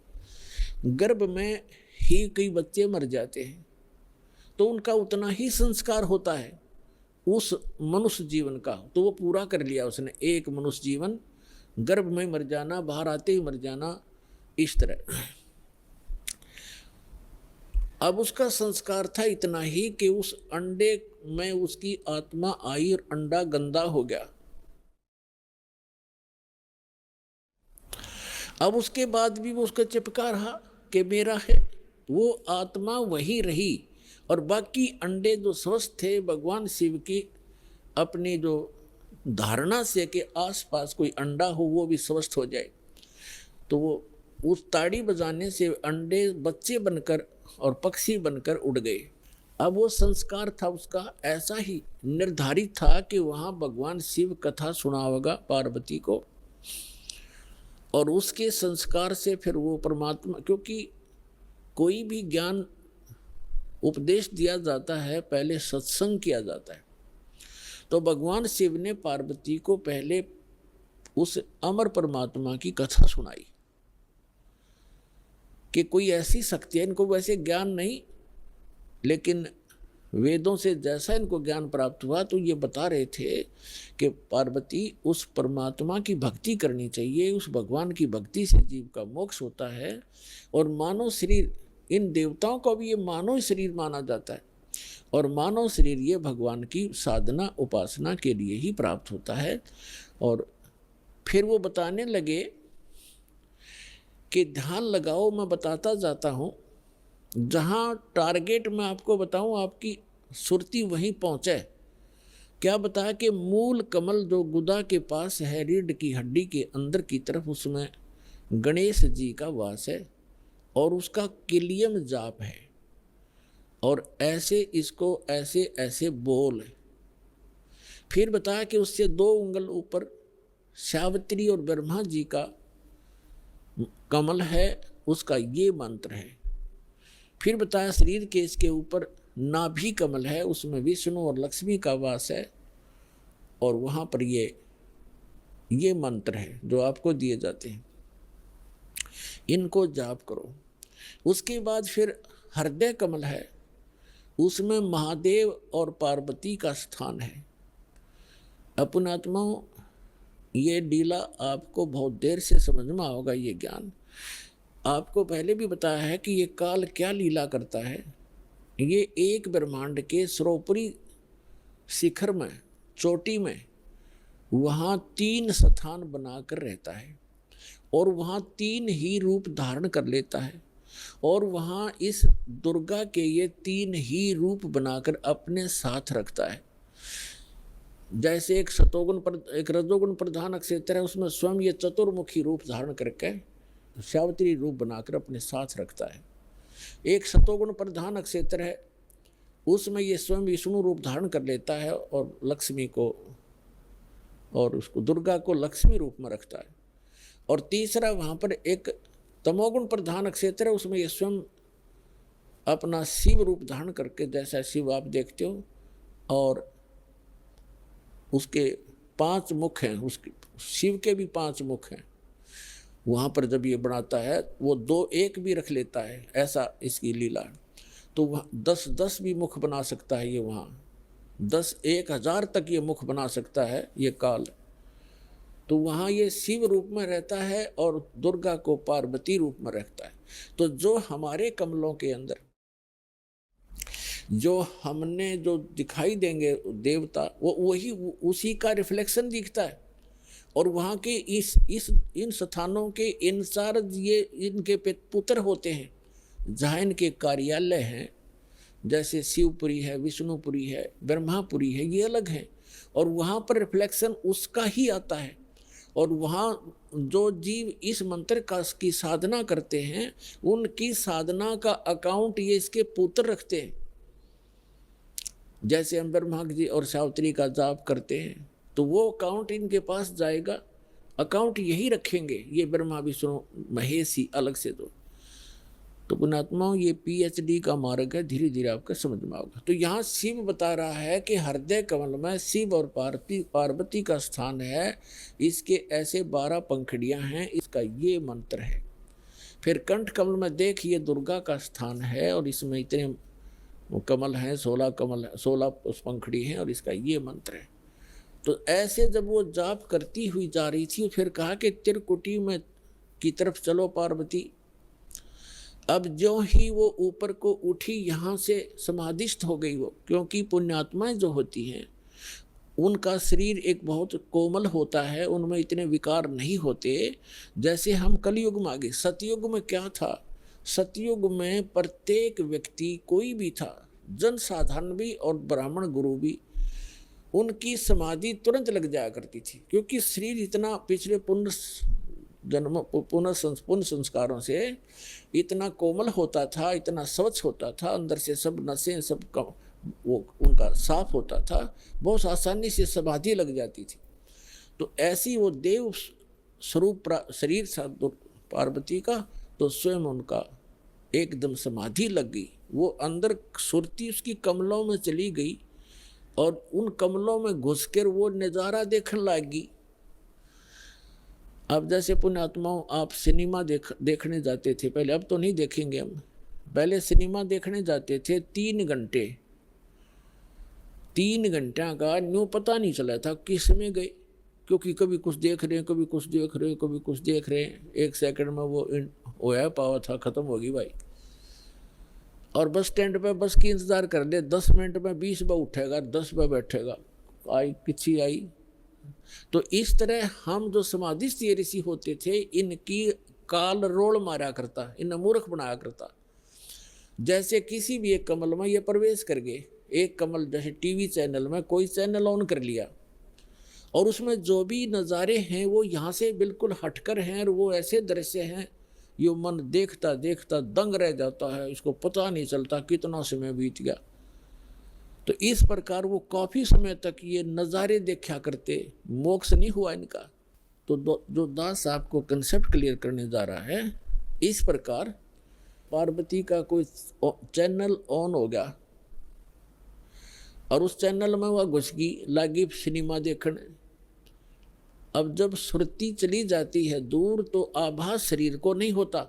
गर्भ में ही कई बच्चे मर जाते हैं, तो उनका उतना ही संस्कार होता है उस मनुष्य जीवन का। तो वो पूरा कर लिया उसने, एक मनुष्य जीवन, गर्भ में मर जाना, बाहर आते ही मर जाना, इस तरह। अब उसका संस्कार था इतना ही कि उस अंडे में उसकी आत्मा आई और अंडा गंदा हो गया। अब उसके बाद भी वो उसका चिपका रहा कि मेरा है, वो आत्मा वही रही और बाकी अंडे जो स्वस्थ थे भगवान शिव की अपनी जो धारणा से कि आसपास कोई अंडा हो वो भी स्वस्थ हो जाए, तो वो उस ताड़ी बजाने से अंडे बच्चे बनकर और पक्षी बनकर उड़ गए। अब वो संस्कार था उसका ऐसा ही निर्धारित था कि वहाँ भगवान शिव कथा सुनाएगा पार्वती को, और उसके संस्कार से फिर वो परमात्मा, क्योंकि कोई भी ज्ञान उपदेश दिया जाता है पहले सत्संग किया जाता है। तो भगवान शिव ने पार्वती को पहले उस अमर परमात्मा की कथा सुनाई कि कोई ऐसी शक्ति है, इनको वैसे ज्ञान नहीं, लेकिन वेदों से जैसा इनको ज्ञान प्राप्त हुआ तो ये बता रहे थे कि पार्वती उस परमात्मा की भक्ति करनी चाहिए, उस भगवान की भक्ति से जीव का मोक्ष होता है। और मानव शरीर, इन देवताओं को भी ये मानव शरीर माना जाता है, और मानव शरीर ये भगवान की साधना उपासना के लिए ही प्राप्त होता है। और फिर वो बताने लगे कि ध्यान लगाओ, मैं बताता जाता हूँ, जहाँ टारगेट मैं आपको बताऊँ आपकी सुरती वहीं पहुँचे। क्या बताया कि मूल कमल जो गुदा के पास है, रीढ़ की हड्डी के अंदर की तरफ, उसमें गणेश जी का वास है और उसका किलियम जाप है, और ऐसे इसको ऐसे ऐसे बोल। फिर बताया कि उससे 2 उंगल ऊपर सावित्री और ब्रह्मा जी का कमल है, उसका ये मंत्र है। फिर बताया शरीर के इसके ऊपर नाभि कमल है, उसमें विष्णु और लक्ष्मी का वास है, और वहाँ पर ये मंत्र है जो आपको दिए जाते हैं, इनको जाप करो। उसके बाद फिर हृदय कमल है, उसमें महादेव और पार्वती का स्थान है। अपनात्माओं, ये डीला आपको बहुत देर से समझ में आओगा। ये ज्ञान आपको पहले भी बताया है कि ये काल क्या लीला करता है। ये एक ब्रह्मांड के सर्वोपरि शिखर में, चोटी में, वहाँ 3 स्थान बनाकर रहता है, और वहाँ 3 ही रूप धारण कर लेता है, और वहाँ इस दुर्गा के ये 3 ही रूप बनाकर अपने साथ रखता है। जैसे एक एक रजोगुण प्रधान क्षेत्र है, उसमें स्वयं ये चतुर्मुखी रूप धारण करके सावित्री रूप बनाकर अपने साथ रखता है। एक सतोगुण प्रधान क्षेत्र है, उसमें ये स्वयं विष्णु रूप धारण कर लेता है और लक्ष्मी को, और उसको दुर्गा को लक्ष्मी रूप में रखता है। और तीसरा वहाँ पर एक तमोगुण प्रधान क्षेत्र है, उसमें ये स्वयं अपना शिव रूप धारण करके, जैसा शिव आप देखते हो, और उसके 5 मुख हैं, उसके शिव के भी 5 मुख हैं। वहाँ पर जब ये बनाता है वो 2-1 भी रख लेता है, ऐसा इसकी लीला। तो वह 10-10 भी मुख बना सकता है ये, वहाँ 10-1000 तक ये मुख बना सकता है ये काल। तो वहाँ ये शिव रूप में रहता है और दुर्गा को पार्वती रूप में रखता है। तो जो हमारे कमलों के अंदर जो हमने जो दिखाई देंगे देवता, वो वही उसी का रिफ्लेक्शन दिखता है। और वहाँ के इन स्थानों के इंचार्ज ये इनके पुत्र होते हैं, जहाँ इनके कार्यालय हैं, जैसे शिवपुरी है, विष्णुपुरी है, ब्रह्मापुरी है, ये अलग हैं, और वहाँ पर रिफ्लेक्शन उसका ही आता है। और वहाँ जो जीव इस मंत्र की साधना करते हैं, उनकी साधना का अकाउंट ये इसके पुत्र रखते हैं। जैसे हम ब्रह्मा जी और सावित्री का जाप करते हैं, तो वो अकाउंट इनके पास जाएगा, अकाउंट यही रखेंगे ये ब्रह्मा विष्णु महेश ही अलग से। तो पुण्यात्माओं, ये PhD का मार्ग है, धीरे धीरे आपका समझ में आएगा। तो यहाँ शिव बता रहा है कि हृदय कमल में शिव और पार्वती का स्थान है, इसके ऐसे 12 पंखुड़ियाँ हैं, इसका ये मंत्र है। फिर कंठ कमल में देखिए दुर्गा का स्थान है, और इसमें इतने कमल हैं, 16 पंखुड़ी हैं, और इसका ये मंत्र है। तो ऐसे जब वो जाप करती हुई जा रही थी, फिर कहा कि त्रिकुटी में की तरफ चलो पार्वती। अब जो ही वो ऊपर को उठी, यहाँ से समाधिस्थ हो गई वो, क्योंकि पुण्यात्माएं जो होती हैं उनका शरीर एक बहुत कोमल होता है, उनमें इतने विकार नहीं होते जैसे हम कलयुग में आ गए। सतयुग में क्या था, सतयुग में प्रत्येक व्यक्ति कोई भी था जन साधारण भी और ब्राह्मण गुरु भी, उनकी समाधि तुरंत लग जाया करती थी, क्योंकि शरीर इतना पिछले पुनः संस्कारों से इतना कोमल होता था, इतना स्वच्छ होता था, अंदर से सब नसें सब वो उनका साफ होता था, बहुत आसानी से समाधि लग जाती थी। तो ऐसी वो देव स्वरूप शरीर था पार्वती का, तो स्वयं उनका एकदम समाधि लग गई। वो अंदर सुरती उसकी कमलों में चली गई और उन कमलों में घुसकर वो नज़ारा देखने लगी। अब जैसे पुण्यात्माओं, आप सिनेमा देखने जाते थे पहले, अब तो नहीं देखेंगे हम, पहले सिनेमा देखने जाते थे 3 घंटे, 3 घंटा का न्यू पता नहीं चला था किस में गए, क्योंकि कभी कुछ देख रहे हैं, कभी कुछ देख रहे हैं, कभी कुछ देख रहे हैं, 1 सेकंड में वो होया पावा था, खत्म होगी भाई। और बस स्टैंड पे बस की इंतजार कर ले, 10 मिनट में 20 बार उठेगा, 10 बार बैठेगा, आई किसी आई। तो इस तरह हम जो समाधिस्थ ऋषि होते थे, इनकी काल रोल मारा करता, इन्हें मूर्ख बनाया करता। जैसे किसी भी एक कमल में ये प्रवेश कर गए, एक कमल जैसे टीवी चैनल में कोई चैनल ऑन कर लिया और उसमें जो भी नज़ारे हैं वो यहाँ से बिल्कुल हटकर हैं, और वो ऐसे दृश्य हैं ये मन देखता देखता दंग रह जाता है, इसको पता नहीं चलता कितना समय बीत गया। तो इस प्रकार वो काफ़ी समय तक ये नज़ारे देखा करते, मोक्ष नहीं हुआ इनका। तो जो दास आपको कंसेप्ट क्लियर करने जा रहा है, इस प्रकार पार्वती का कोई चैनल ऑन हो गया और उस चैनल में वह घुस गई, लागी सिनेमा देखने। अब जब सुरती चली जाती है दूर तो आभास शरीर को नहीं होता।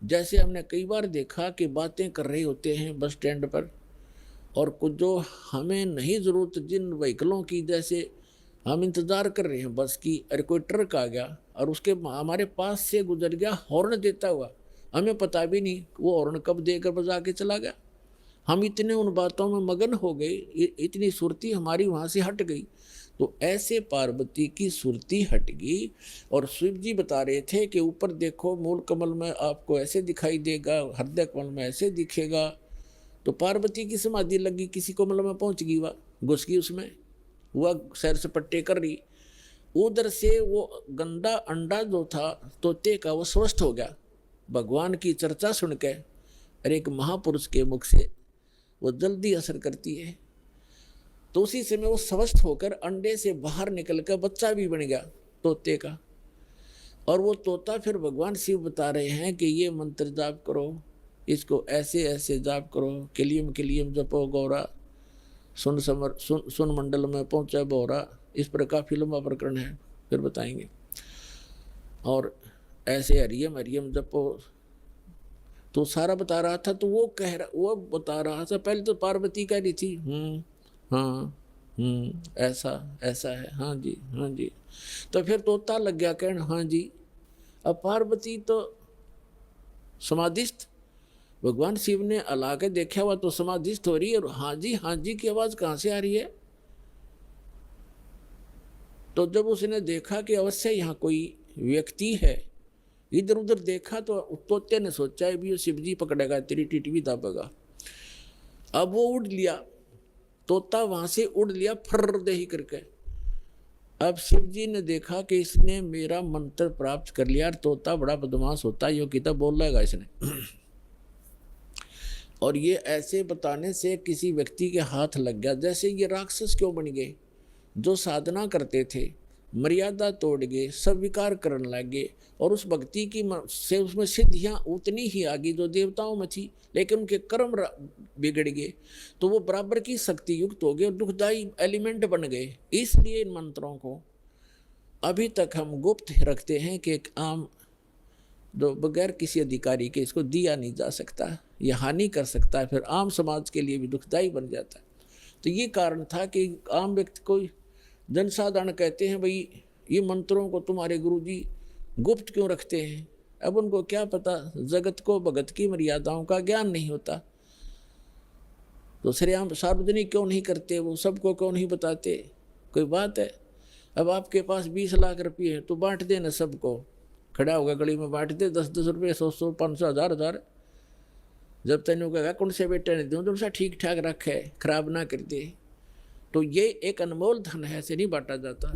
जैसे हमने कई बार देखा कि बातें कर रहे होते हैं बस स्टैंड पर, और कुछ जो हमें नहीं ज़रूरत जिन व्हीकलों की, जैसे हम इंतज़ार कर रहे हैं बस की, अरे कोई ट्रक आ गया और उसके हमारे पास से गुजर गया हॉर्न देता हुआ, हमें पता भी नहीं वो हॉर्न कब देकर बजा के चला गया। हम इतने उन बातों में मगन हो गए, इतनी सुरती हमारी वहाँ से हट गई। तो ऐसे पार्वती की सुरती हट गई और शिव जी बता रहे थे कि ऊपर देखो मूल कमल में आपको ऐसे दिखाई देगा, हृदय कमल में ऐसे दिखेगा। तो पार्वती की समाधि लगी, किसी कमल में पहुंच गई, वह घुस गई उसमें, वह सैर सपट्टे कर रही। उधर से वो गंदा अंडा जो था तोते का, वो स्वस्थ हो गया भगवान की चर्चा सुन के। और एक महापुरुष के मुख से वो जल्दी असर करती है। तो उसी समय वो स्वस्थ होकर अंडे से बाहर निकल कर बच्चा भी बन गया तोते का। और वो तोता फिर भगवान शिव बता रहे हैं कि ये मंत्र जाप करो, इसको ऐसे ऐसे जाप करो, किलियम किलियम जपो गौरा, सुन मंडल में पहुँचा बोरा। इस पर काफी लंबा प्रकरण है, फिर बताएंगे। और ऐसे हरियम हरियम जपो, तो सारा बता रहा था। तो वो बता रहा था, पहले तो पार्वती कह रही थी हाँ ऐसा ऐसा है, हाँ जी हाँ जी। तो फिर तोता लग गया कहने हाँ जी। अब पार्वती तो समाधिस्थ, भगवान शिव ने अला के देखा हुआ तो समाधिस्थ हो रही है, और हाँ जी की आवाज कहाँ से आ रही है। तो जब उसने देखा कि अवश्य यहाँ कोई व्यक्ति है, इधर उधर देखा तो तोते ने सोचा भी शिव जी पकड़ेगा, तेरी टिटवी दाबेगा। अब वो उड़ लिया, तोता वहां से उड़ लिया फर्र दे ही करके। अब शिव जी ने देखा कि इसने मेरा मंत्र प्राप्त कर लिया, और तोता बड़ा बदमाश होता है, यो किताब बोल रहेगा इसने। और ये ऐसे बताने से किसी व्यक्ति के हाथ लग गया। जैसे ये राक्षस क्यों बन गए, जो साधना करते थे मर्यादा तोड़ गए, सब विकार करने लग गए, और उस भक्ति की से उसमें सिद्धियां उतनी ही आ गई जो देवताओं में थी, लेकिन उनके कर्म बिगड़ गए, तो वो बराबर की शक्ति युक्त हो गए और दुखदायी एलिमेंट बन गए। इसलिए इन मंत्रों को अभी तक हम गुप्त रखते हैं कि एक आम जो बगैर किसी अधिकारी के इसको दिया नहीं जा सकता, यह हानि कर सकता है, फिर आम समाज के लिए भी दुखदायी बन जाता है। तो ये कारण था कि आम व्यक्ति को जनसाधारण कहते हैं भाई ये मंत्रों को तुम्हारे गुरुजी गुप्त क्यों रखते हैं। अब उनको क्या पता, जगत को भगत की मर्यादाओं का ज्ञान नहीं होता, तो श्रेयाम सार्वजनिक क्यों नहीं करते, वो सबको क्यों नहीं बताते। कोई बात है, अब आपके पास 20 लाख रुपये हैं तो बांट देना सबको, खड़ा होगा गली में बांट दे, 10-10 रुपये, 100-100, 500, 1000-1000, जब तेन कहेगा कौन से बेटे ने दूँ तो उनसा ठीक ठाक रखे, खराब ना कर दे। तो ये एक अनमोल धन है, ऐसे नहीं बांटा जाता।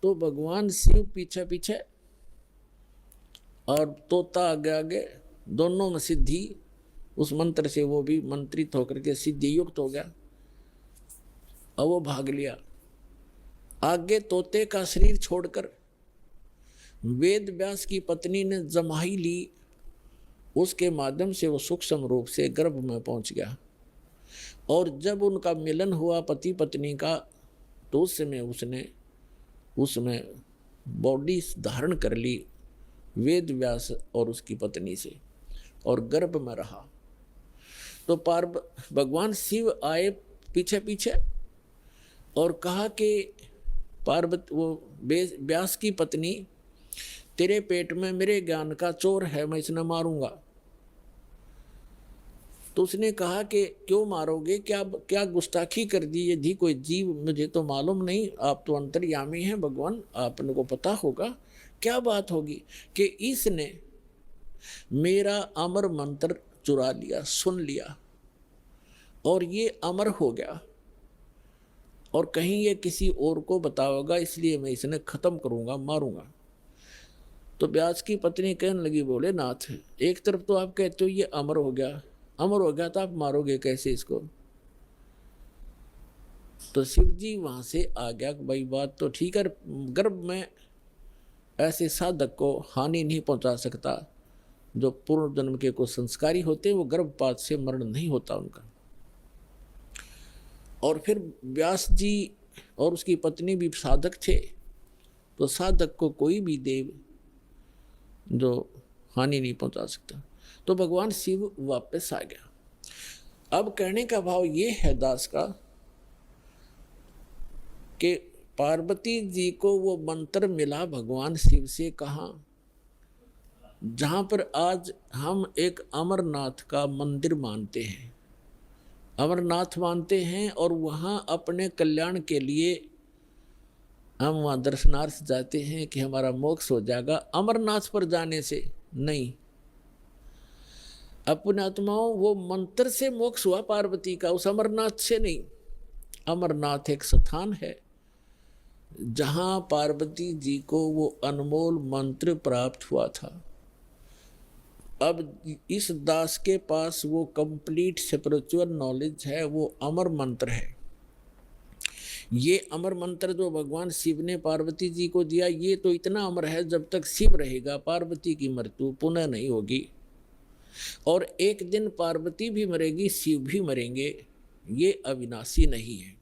तो भगवान शिव पीछे पीछे और तोता आगे आगे, दोनों में सिद्धि। उस मंत्र से वो भी मंत्रित होकर के सिद्धि युक्त हो गया और वो भाग लिया। आगे तोते का शरीर छोड़कर वेद व्यास की पत्नी ने जमाई ली, उसके माध्यम से वो सूक्ष्म रूप से गर्भ में पहुंच गया। और जब उनका मिलन हुआ पति पत्नी का, तो उस समय उसने उसमें बॉडी धारण कर ली वेद व्यास और उसकी पत्नी से, और गर्भ में रहा। तो भगवान शिव आए पीछे पीछे और कहा कि पार्वती, वो व्यास की पत्नी, तेरे पेट में मेरे ज्ञान का चोर है, मैं इसे मारूंगा। तो उसने कहा कि क्यों मारोगे, क्या क्या गुस्ताखी कर दी, यदि कोई जीव, मुझे तो मालूम नहीं, आप तो अंतर्यामी हैं भगवान, आपने को पता होगा, क्या बात होगी कि इसने मेरा अमर मंत्र चुरा लिया, सुन लिया, और ये अमर हो गया, और कहीं ये किसी और को बताओगा, इसलिए मैं इसे खत्म करूंगा, मारूंगा। तो व्यास की पत्नी कहने लगी, बोले नाथ, एक तरफ तो आप कहते हो ये अमर हो गया, अमर हो गया तो आप मारोगे कैसे इसको? तो शिव जी वहां से आ गया, भाई बात तो ठीक है, गर्भ में ऐसे साधक को हानि नहीं पहुंचा सकता, जो पूर्व जन्म के कुछ संस्कारी होते वो गर्भपात से मरण नहीं होता उनका। और फिर व्यास जी और उसकी पत्नी भी साधक थे, तो साधक को कोई भी देव जो हानि नहीं पहुंचा सकता। तो भगवान शिव वापस आ गया। अब कहने का भाव ये है दास का कि पार्वती जी को वो मंत्र मिला भगवान शिव से, कहा जहां पर आज हम एक अमरनाथ का मंदिर मानते हैं, अमरनाथ मानते हैं, और वहां अपने कल्याण के लिए हम वहाँ दर्शनार्थ जाते हैं कि हमारा मोक्ष हो जाएगा। अमरनाथ पर जाने से नहीं, अपने आत्माओं वो मंत्र से मोक्ष हुआ पार्वती का, उस अमरनाथ से नहीं। अमरनाथ एक स्थान है जहाँ पार्वती जी को वो अनमोल मंत्र प्राप्त हुआ था। अब इस दास के पास वो कंप्लीट स्पिरिचुअल नॉलेज है, वो अमर मंत्र है। ये अमर मंत्र जो भगवान शिव ने पार्वती जी को दिया, ये तो इतना अमर है, जब तक शिव रहेगा पार्वती की मृत्यु पुनः नहीं होगी, और एक दिन पार्वती भी मरेगी, शिव भी मरेंगे, ये अविनाशी नहीं है।